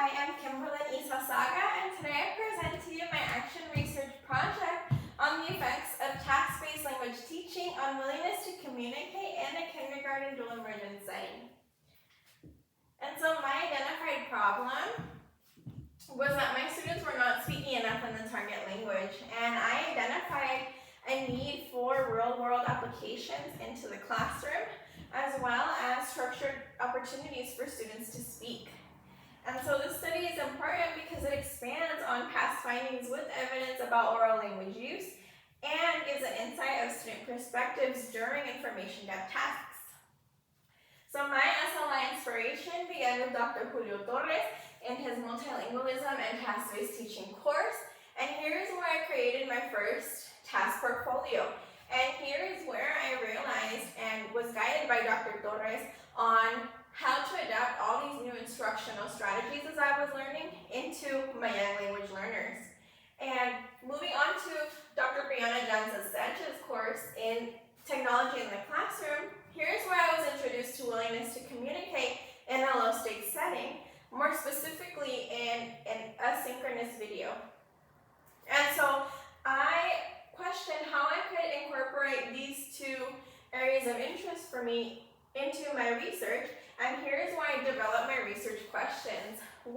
I am Kimberlin Izazaga, and today I present to you my action research project on the effects of task-based language teaching on willingness to communicate in a kindergarten dual immersion setting. And so my identified problem was that my students were not speaking enough in the target language, and I identified a need for real-world applications into the classroom, as well as structured opportunities for students to speak. And so this study is important because it expands on past findings with evidence about oral language use and gives an insight of student perspectives during information gap tasks. So my SLI inspiration began with Dr. Julio Torres in his multilingualism and task-based teaching course. And here's where I created my first task portfolio. And here is where I realized and was guided by Dr. Torres on how to adapt all these new instructional strategies as I was learning into my young language learners. And moving on to Dr. Brianna Janza-Sanchez's course in technology in the classroom, here's where I was introduced to willingness to communicate in a low-stakes setting, more specifically in an asynchronous video. And so I questioned how I could incorporate these two areas of interest for me into my research, and here's why I developed my research questions. 1,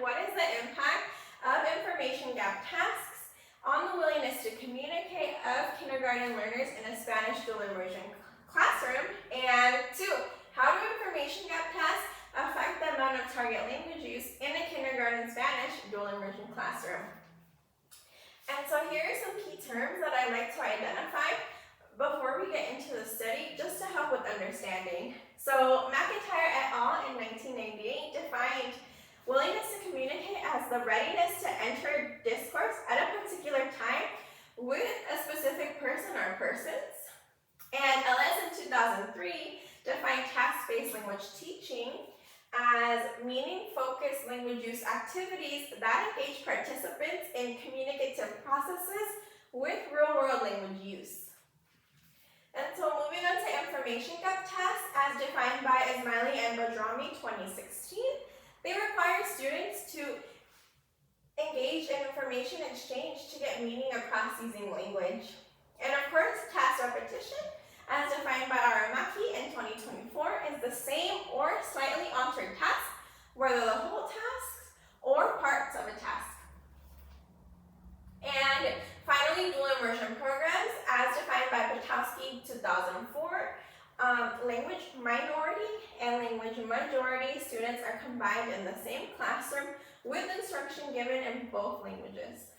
what is the impact of information gap tasks on the willingness to communicate of kindergarten learners in a Spanish dual immersion classroom? And 2, how do information gap tasks affect the amount of target language use in a kindergarten Spanish dual immersion classroom? And so here are some key terms that I like to identify before we get into the study, just to help with understanding. So McIntyre et al. In 1998 defined willingness to communicate as the readiness to enter discourse at a particular time with a specific person or persons. And Ellis in 2003 defined task-based language teaching as meaning-focused language use activities that engage participants in communicative processes with real-world language use. And so moving on to information gap tasks as defined by Ismaili and Badrami 2016, they require students to engage in information exchange to get meaning across using language. And of course, task repetition, as defined by Aramaki in 2024, is the same or slightly altered task, whether the whole task or parts of a task. And finally, dual immersion programs, as defined by Patowski 2004, language minority and language majority students are combined in the same classroom with instruction given in both languages.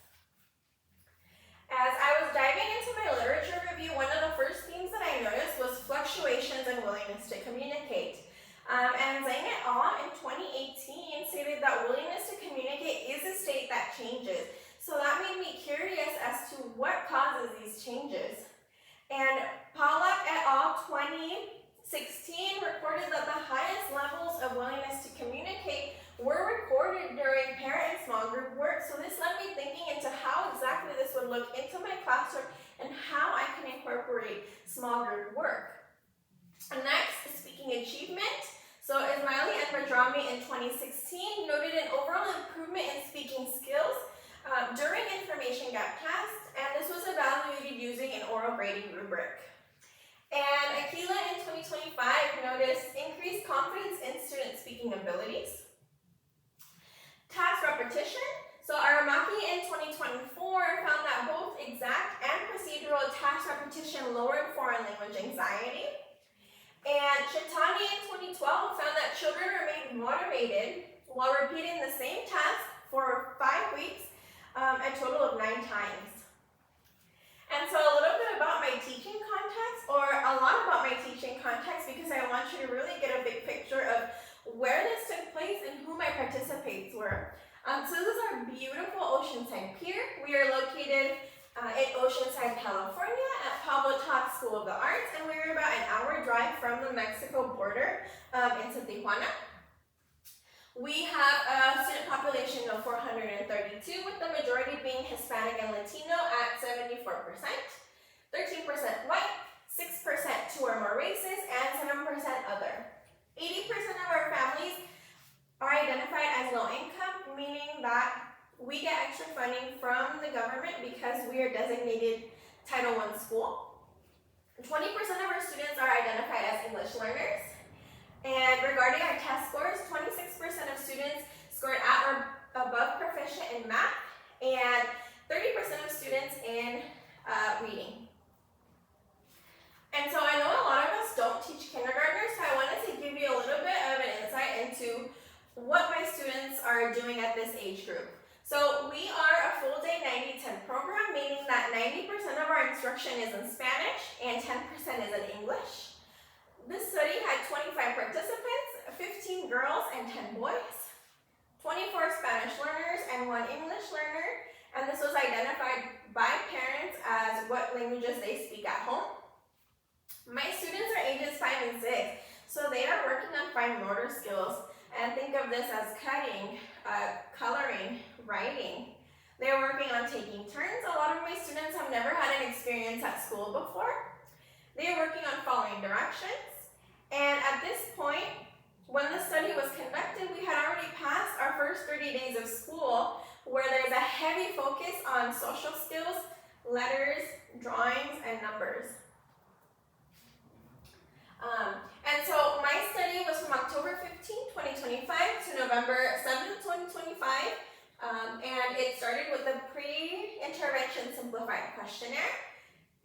As I was diving into my literature review, one of the first themes that I noticed was fluctuations in willingness to communicate. And Zhang et al. In 2018 stated that willingness to communicate is a state that changes. So that made me curious as to what causes these changes. And Pollack et al. 2016 reported that the highest levels of willingness to communicate were recorded during parent and small group work. So this led me thinking into how exactly this would look into my classroom and how I can incorporate small group work. And next, speaking achievement. So Ismaili and Badrami in 2016 noted an overall improvement in speaking skills during information gap tasks, and this was evaluated using an oral grading rubric. And Aquila in 2025 noticed increased confidence in student speaking abilities. Task repetition. So Aramaki in 2024 found that both exact and procedural task repetition lowered foreign language anxiety. And Chitani in 2012 found that children remained motivated while repeating the same task for 5 weeks, a total of 9 times. And so a little bit about my teaching context, or a lot about my teaching context, because I want you to really get a big picture of where this took place and who my participants were. So this is our beautiful Oceanside Pier. We are located in Oceanside, California at Pablo Todd School of the Arts, and we're about an hour drive from the Mexico border into Tijuana. We have a student population of 432, with the majority being Hispanic and Latino at 74%, 13% white, 6% 2 or more races, and 7% other. 80% of our families are identified as low income, we get extra funding from the government because we are designated Title I school. 20% of our students are identified as English learners. And regarding our test scores, 26% of students scored at or above proficient in math, and 30% of students in reading. And so I know a lot of us don't teach kindergartners, so I wanted to give you a little bit of an insight into what my students are doing at this age group. So we are a full day 90-10 program, meaning that 90% of our instruction is in Spanish and 10% is in English. This study had 25 participants, 15 girls and 10 boys, 24 Spanish learners and 1 English learner, and this was identified by parents as what languages they speak at home. My students are ages 5 and 6, so they are working on fine motor skills, and think of this as cutting, coloring, writing. They're working on taking turns. A lot of my students have never had an experience at school before. They're working on following directions, and at this point, when the study was conducted, we had already passed our first 30 days of school, where there's a heavy focus on social skills, letters, drawings, and numbers. And so my study was from October 15, 2025 to November 7, 2025, and it started with the pre-intervention simplified questionnaire,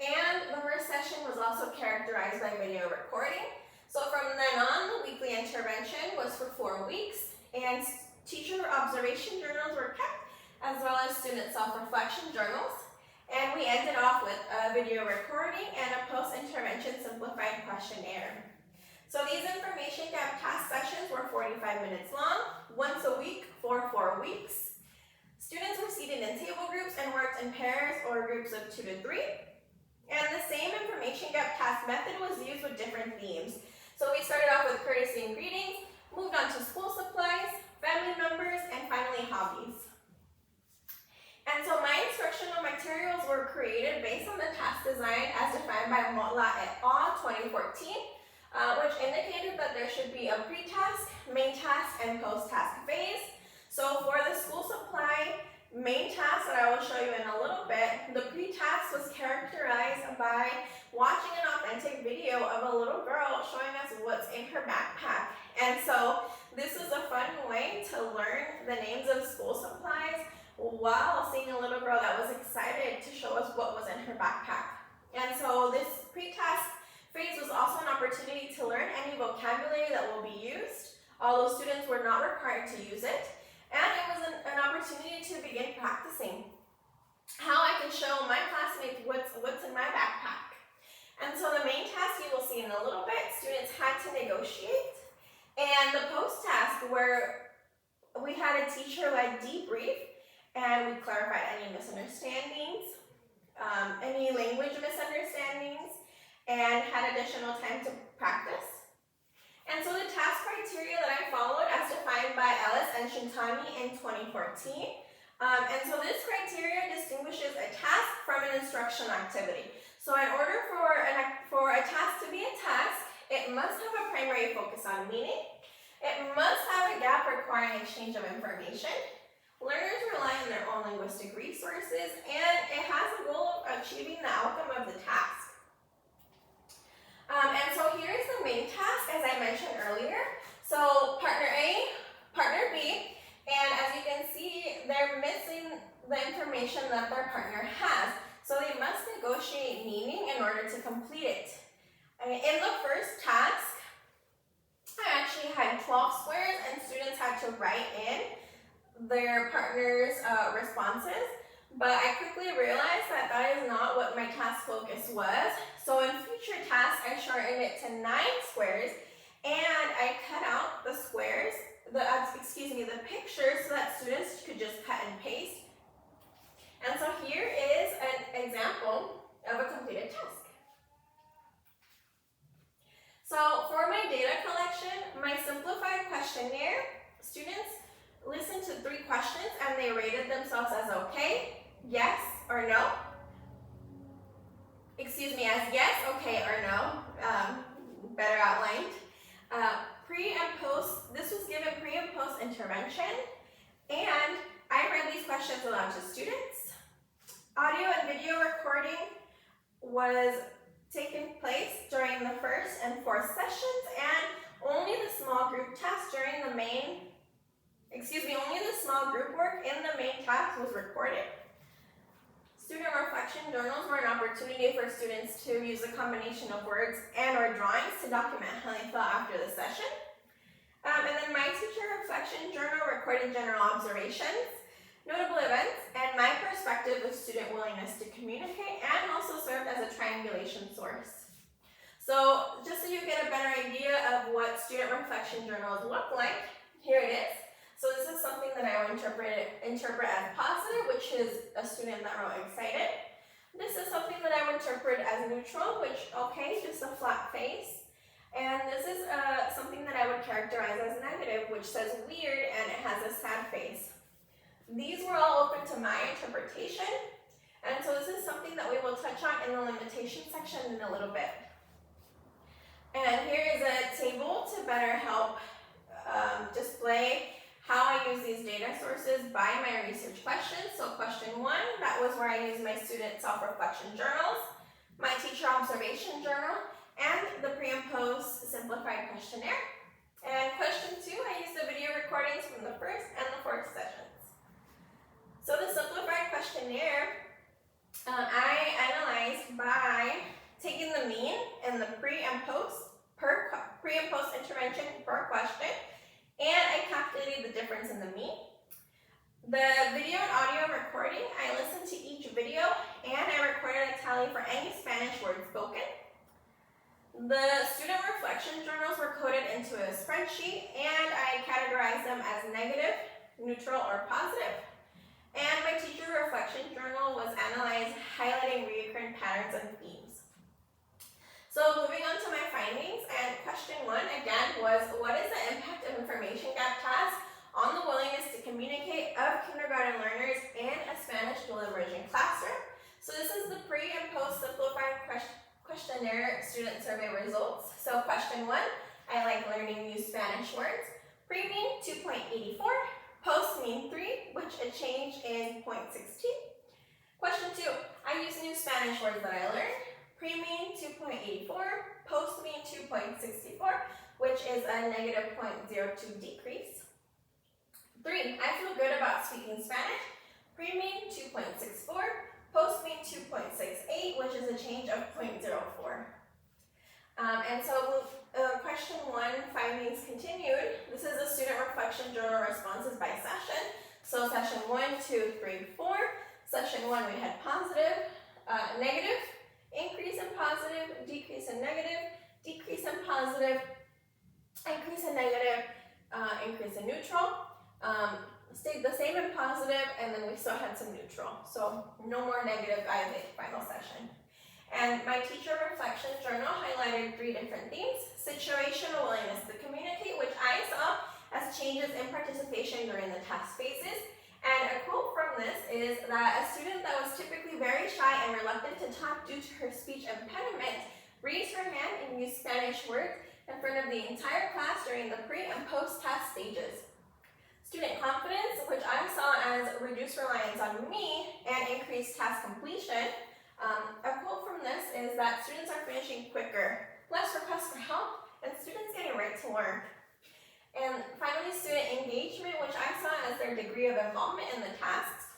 and the first session was also characterized by video recording. So from then on, the weekly intervention was for 4 weeks, and teacher observation journals were kept, as well as student self-reflection journals. And we ended off with a video recording and a post-intervention simplified questionnaire. So these information gap task sessions were 45 minutes long, once a week for 4 weeks. Students were seated in table groups and worked in pairs or groups of 2 to 3. And the same information gap task method was used with different themes. So we started off with courtesy and greetings, moved on to school supplies, family members, and finally hobbies. And so my instructional materials were created based on the task design as defined by Motla et al. 2014, which indicated that there should be a pre-task, main task, and post-task phase. So for the school supply main task that I will show you in a little bit, the pre-task was characterized by watching an authentic video of a little girl showing us what's in her backpack. And so this was a fun way to learn the names of school supplies while seeing a little girl that was excited to show us what was in her backpack. And so this pre-task phase was also an opportunity to learn any vocabulary that will be used, although students were not required to use it. And it was an opportunity to begin practicing how I can show my classmates what's in my backpack. And so the main task you will see in a little bit, students had to negotiate. And the post-task, where we had a teacher-led debrief, and we clarified any misunderstandings, any language misunderstandings, and had additional time to practice. And so the task criteria that I followed as defined by Ellis and Shintani in 2014. And so this criteria distinguishes a task from an instructional activity. So in order for a task to be a task, it must have a primary focus on meaning. It must have a gap requiring exchange of information. Learners rely on their own linguistic resources, and it has a goal of achieving the outcome of the task. And so here is the main task, as I mentioned earlier. So partner A, partner B, and as you can see, they're missing the information that their partner has. So they must negotiate meaning in order to complete it. In the first task, I actually had 12 squares, and students had to write in their partner's responses, but I quickly realized that that is not what my task focus was. So in future tasks, I shortened it to 9 squares, and I cut out the squares, the pictures, so that students could just cut and paste. And so here is an example of a completed task. So for my data collection, my simplified questionnaire, students listened to 3 questions and they rated themselves as okay, yes, or no. As yes, okay, or no, better outlined. Pre and post, this was given pre and post intervention, and I read these questions aloud to students. Audio and video recording was taking place during the first and fourth sessions, and only the small group task during the only the small group work in the main task was recorded. Student reflection journals were an opportunity for students to use a combination of words and or drawings to document how they felt after the session. And then my teacher reflection journal recorded general observations, notable events, and my perspective of student willingness to communicate, and also served as a triangulation source. So just so you get a better idea of what student reflection journals look like, here it is. So this is something that I would interpret as positive, which is a student that wrote excited. This is something that I would interpret as neutral, which, okay, just a flat face. And this is something that I would characterize as negative, which says weird, and it has a sad face. These were all open to my interpretation, and so this is something that we will touch on in the limitation section in a little bit. And here is a table to better help display how I use these data sources by my research questions. So question 1, that was where I used my student self-reflection journals, my teacher observation journal, and the pre and post simplified questionnaire. And question 2, I used the video recordings from the first and the fourth sessions. So the simplified questionnaire, I analyzed by taking the mean and the pre and post intervention per question, and I calculated the difference in the mean. The video and audio recording, I listened to each video and I recorded a tally for any Spanish word spoken. The student reflection journals were coded into a spreadsheet, and I categorized them as negative, neutral, or positive. And my teacher reflection journal was analyzed, highlighting recurrent patterns and themes. So moving on to my findings, and question 1 again was, what is the impact of information gap task on the willingness to communicate of kindergarten learners in a Spanish dual immersion classroom? So this is the pre and post simplified questionnaire student survey results. So question 1, I like learning new Spanish words. Pre-mean 2.84, post-mean 3, which a change in 0.16. Question 2, I use new Spanish words that I learned. Pre-mean 2.84, post-mean 2.64, which is a negative 0.02 decrease. 3, I feel good about speaking Spanish. Pre-mean 2.64, post-mean 2.68, which is a change of 0.04. And so question 1, findings continued. This is a student reflection journal responses by session. So session 1, 2, 3, 4. Session 1 we had positive, negative, increase in positive, decrease in negative, decrease in positive, increase in negative, increase in neutral. Stayed the same in positive, and then we still had some neutral. So no more negative by the final session. And my teacher reflection journal highlighted 3 different themes. Situational willingness to communicate, which I saw as changes in participation during the task phases. And a quote from this is that a student that was typically very shy and reluctant to talk due to her speech impediment raised her hand and used Spanish words in front of the entire class during the pre and post task stages. Student confidence, which I saw as reduced reliance on me and increased task completion. A quote from this is that students are finishing quicker, less requests for help, and students getting right to learn. And finally, student engagement, which I saw as their degree of involvement in the tasks.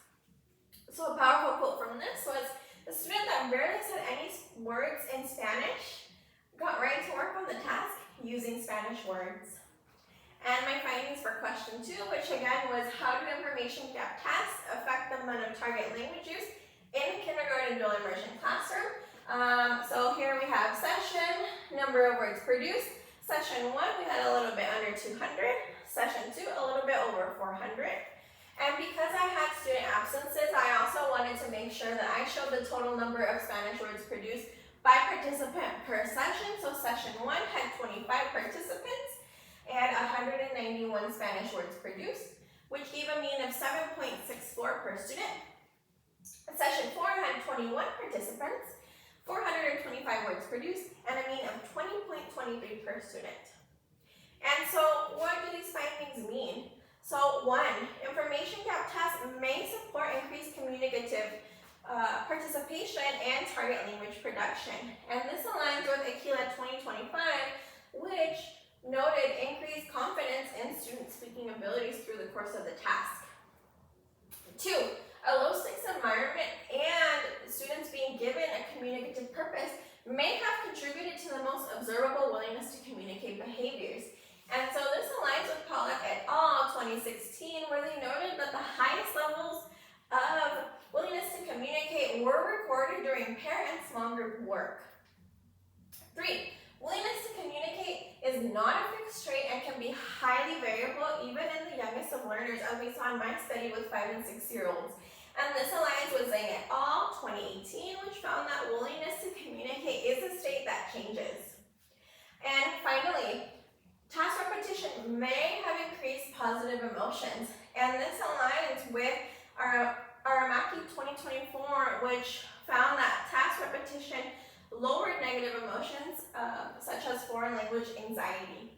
So a powerful quote from this was, the student that barely said any words in Spanish got right to work on the task using Spanish words. And my findings for question 2, which again was, how do information gap tasks affect the amount of target language use in a kindergarten dual immersion classroom? So here we have session, number of words produced. Session 1, we had a little bit under 200. Session 2, a little bit over 400. And because I had student absences, I also wanted to make sure that I showed the total number of Spanish words produced by participant per session. So session 1 had 25 participants and 191 Spanish words produced, which gave a mean of 7.64 per student. Session 4 had 21 participants, 425 words produced, and a mean of 20.23 per student. And so what do these findings mean? So 1, information gap tasks participation and target language production. And this aligns with AQILA 2025, which noted increased confidence in student speaking abilities through the course of the task. 2, a low-stakes environment and students being given a communicative purpose may have contributed to the most observable willingness to communicate behaviors. And so this aligns with Pollack et al. 2016, where they noted that the highest levels of willingness to communicate were recorded during pair and small group work. 3, willingness to communicate is not a fixed trait and can be highly variable even in the youngest of learners, as we saw in my study with 5 and 6-year-olds. And this aligns with Zhang et al. 2018, which found that willingness to communicate is a state that changes. And finally, task repetition may have increased positive emotions, and this aligns with our Aramaki 2024, which found that task repetition lowered negative emotions such as foreign language anxiety.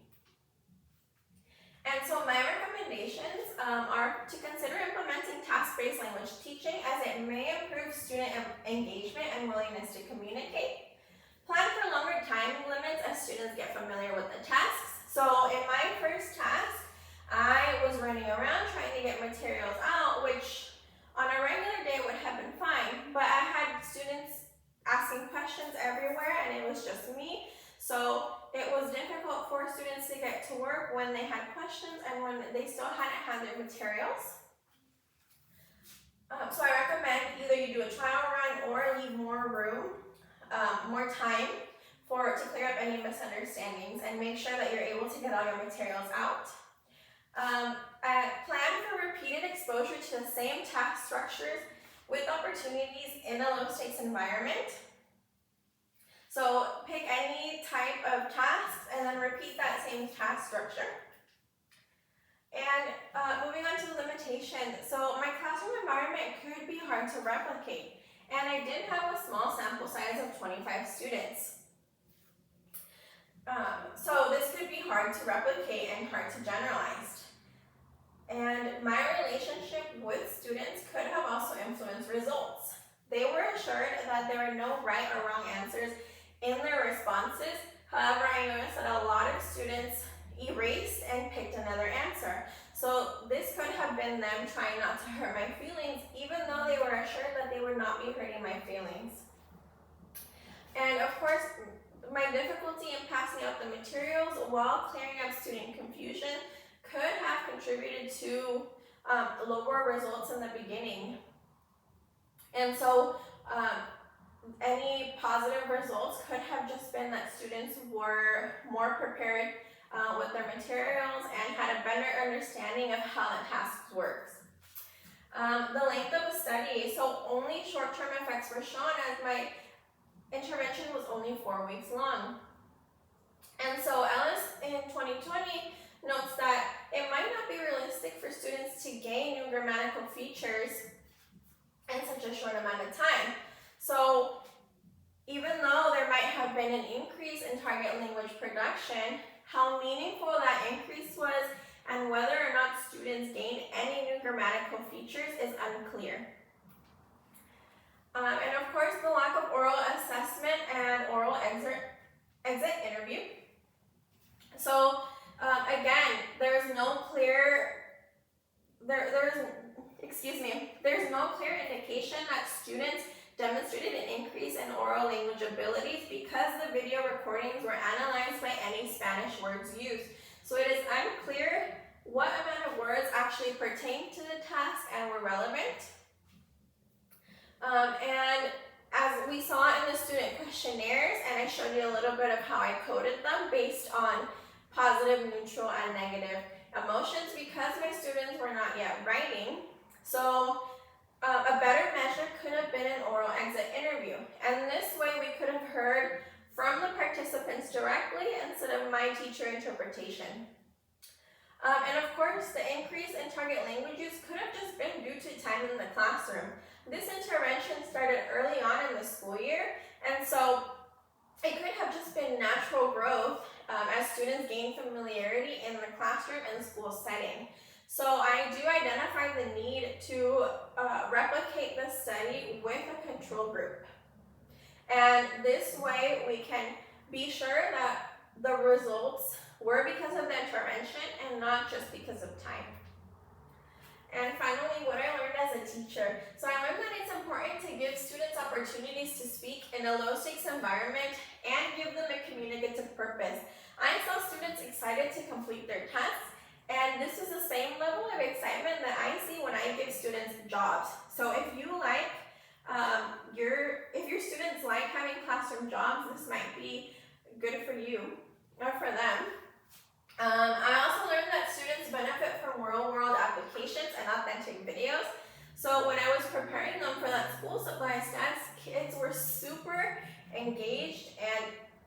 And so my recommendations are to consider implementing task-based language teaching, as it may improve student engagement and willingness to communicate. Plan for longer time limits as students get familiar with the tasks. So in my first task, I was running around trying to get materials out, which on a regular day would have been fine, but I had students asking questions everywhere and it was just me. So it was difficult for students to get to work when they had questions and when they still hadn't had their materials. So I recommend either you do a trial run or leave more room, more time to clear up any misunderstandings and make sure that you're able to get all your materials out. Plan for repeated exposure to the same task structures with opportunities in a low-stakes environment. So pick any type of tasks and then repeat that same task structure. And moving on to the limitation. So my classroom environment could be hard to replicate, and I did have a small sample size of 25 students. So this could be hard to replicate and hard to generalize. And my relationship with students could have also influenced results. They were assured that there were no right or wrong answers in their responses. However, I noticed that a lot of students erased and picked another answer. So this could have been them trying not to hurt my feelings, even though they were assured that they would not be hurting my feelings. And of course, my difficulty in passing out the materials while clearing up student confusion could have contributed to lower results in the beginning. And so any positive results could have just been that students were more prepared with their materials and had a better understanding of how the tasks works. The length of the study, so only short-term effects were shown, as my intervention was only 4 weeks long. And so Ellis in 2020 notes that it might not be realistic for students to gain new grammatical features in such a short amount of time. So even though there might have been an increase in target language production, how meaningful that increase was and whether or not students gained any new grammatical features is unclear. And of course, the lack of oral assessment and oral exit interview. So again, there's no clear indication that students demonstrated an increase in oral language abilities because the video recordings were analyzed by any Spanish words used. So it is unclear what amount of words actually pertained to the task and were relevant. And as we saw in the student questionnaires, and I showed you a little bit of how I coded them based on positive, neutral, and negative emotions, because my students were not yet writing. So a better measure could have been an oral exit interview. And this way we could have heard from the participants directly instead of my teacher interpretation. And of course, the increase in target language use could have just been due to time in the classroom. This intervention started early on in the school year, and so it could have just been natural growth as students gain familiarity in the classroom and school setting. So I do identify the need to replicate the study with a control group. And this way we can be sure that the results were because of the intervention and not just because of time. And finally, what I learned as a teacher. So I learned that it's important to give students opportunities to speak in a low-stakes environment and give them a communicative purpose. I saw students excited to complete their tests, and this is the same level of excitement that I see when I give students jobs. So if you like, if your students like having classroom jobs, this might be good for you or for them. I also learned that students benefit from real-world applications and authentic videos. So when I was preparing them for that school supplies test, kids were super engaged, and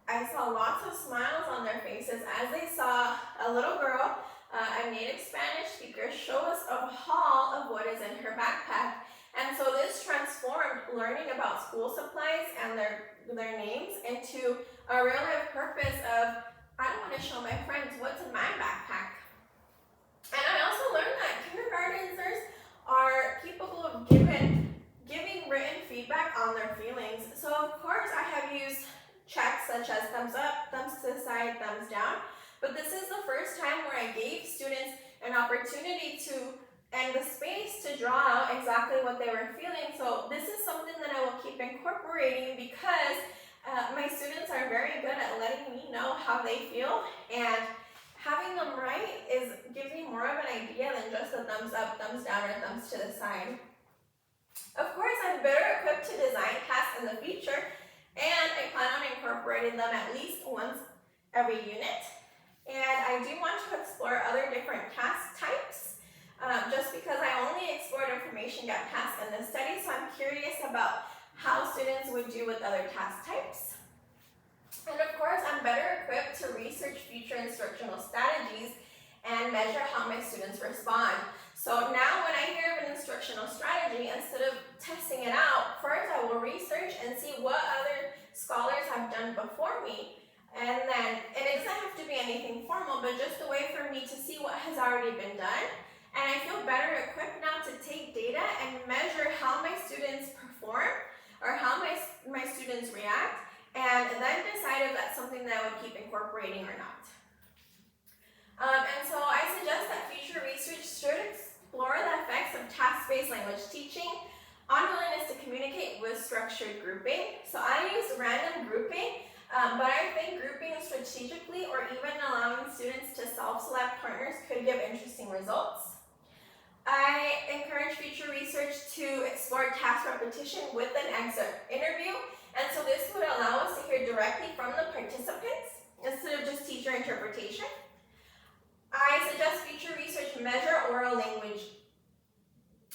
I saw lots of smiles on their faces as they saw a little girl, a native Spanish speaker, show us a haul of what is in her backpack. And so this transformed learning about school supplies and their names into a real-life purpose of, I want to show my friends what's in my backpack. And I also learned that kindergartners are capable of giving written feedback on their feelings. So of course I have used checks such as thumbs up, thumbs to the side, thumbs down. But this is the first time where I gave students an opportunity to and the space to draw out exactly what they were feeling. So this is something that I will keep incorporating because my students are very good at letting me know how they feel, and having them write gives me more of an idea than just a thumbs up, thumbs down, or thumbs to the side. Of course, I'm better equipped to design tasks in the future, and I plan on incorporating them at least once every unit. And I do want to explore other different task types. Just because I only explored information gap tasks in this study, so I'm curious about how students would do with other task types. And of course, I'm better equipped to research future instructional strategies and measure how my students respond. So now when I hear of an instructional strategy, instead of testing it out, first I will research and see what other scholars have done before me. And it doesn't have to be anything formal, but just a way for me to see what has already been done. And I feel better equipped now to take data and measure how my students perform or how my students react, and then decide if that's something that I would keep incorporating or not. And so I suggest that future research should explore the effects of task-based language teaching on willingness to communicate with structured grouping. So I use random grouping, but I think grouping strategically or even allowing students to self-select partners could give interesting results. I encourage future research to explore task repetition with an exit interview, and so this would allow us to hear directly from the participants instead of just teacher interpretation. I suggest future research measure oral language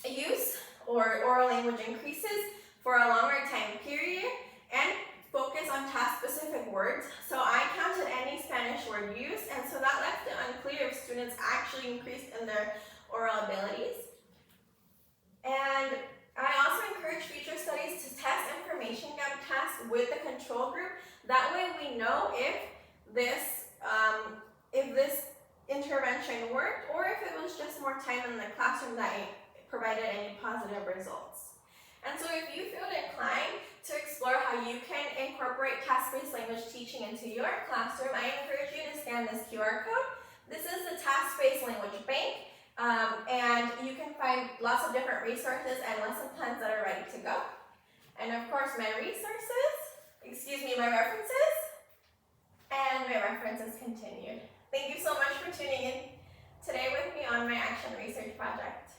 use or oral language increases for a longer time period and focus on task-specific words. So I counted any Spanish word used, and so that left it unclear if students actually increased in their oral abilities. And I also encourage future studies to test information gap tasks with the control group. That way we know if this intervention worked or if it was just more time in the classroom that provided any positive results. And so if you feel inclined to explore how you can incorporate task-based language teaching into your classroom, I encourage you to scan this QR code. This is the Task-Based Language Bank. And you can find lots of different resources and lesson plans that are ready to go. And of course, my references, and my references continued. Thank you so much for tuning in today with me on my Action Research project.